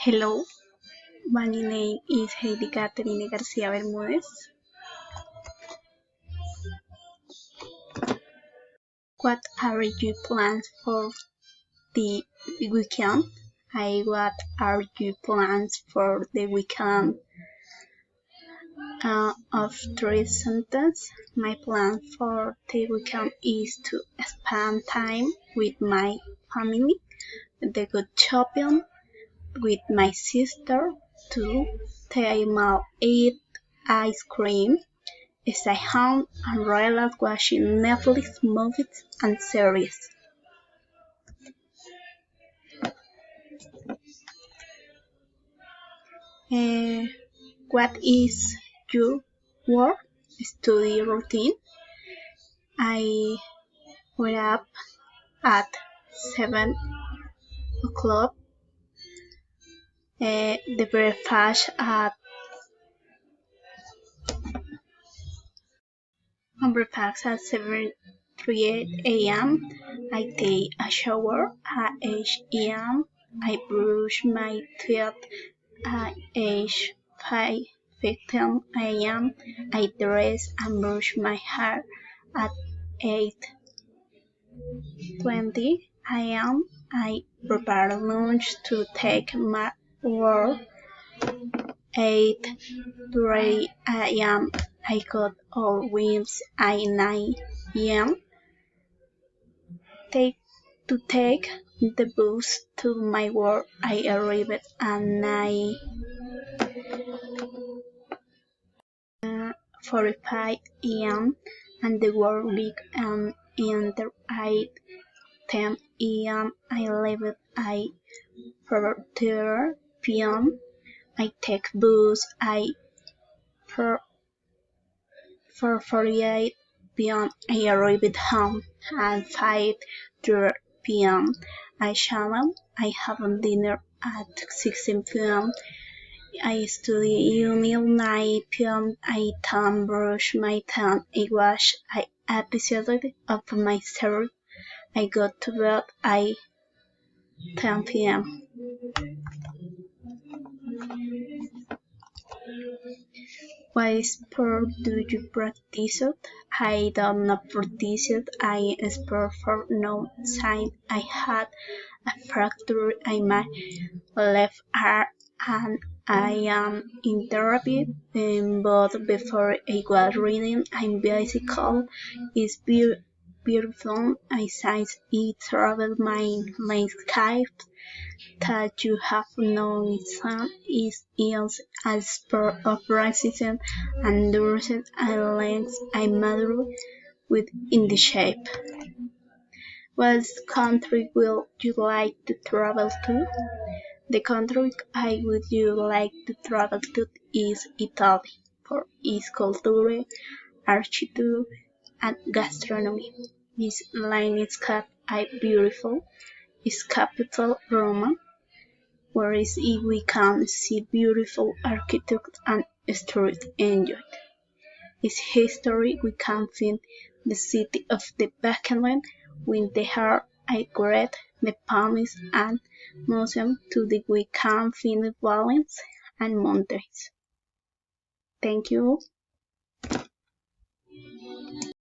Hello, my name is Heidi Caterine Garcia Bermudez. What are your plans for the weekend? What are your plans for the weekend? Of 3 sentences, my plan for the weekend is to spend time with my family, to go shopping with my sister, to take out eat ice cream, stay home and relax watching Netflix movies and series. What is your work study routine? I wake up at 7 o'clock. The breakfast at 7:38 a.m. I take a shower at 8 a.m. I brush my teeth at 5:15 a.m. I dress and brush my hair at 8:20 a.m. I prepare lunch to take my work. 8:30 a.m. I got all wins at 9 a.m. take the bus to my work. I arrived at 9:45 a.m. and the work week ended at 10 a.m. I left at 4:30 p.m. I take bus at 4:48 p.m. I arrived home at 5:30 p.m. I shower. I have dinner at 16 p.m. I study until 9 p.m. I brush my teeth. I watch an episode of my series. I go to bed at 10 p.m. What sport do you practice? I don't practice. I sport for no sign. I had a fracture in my left arm and I am in therapy. But before I was reading a bicycle. It's beautiful. I since it traveled my landscape that you have noticed is a sport of resistance and endurance and length and matter within the shape. What country will you like to travel to? The country I would you like to travel to is Italy for its culture, architecture, and gastronomy. Its landscape is beautiful. Its capital, Rome, where we can see beautiful architecture and street enjoyed. Its history we can find the city of the Vatican with the heart great the palace and museum to the we can find valleys and mountains. Thank you.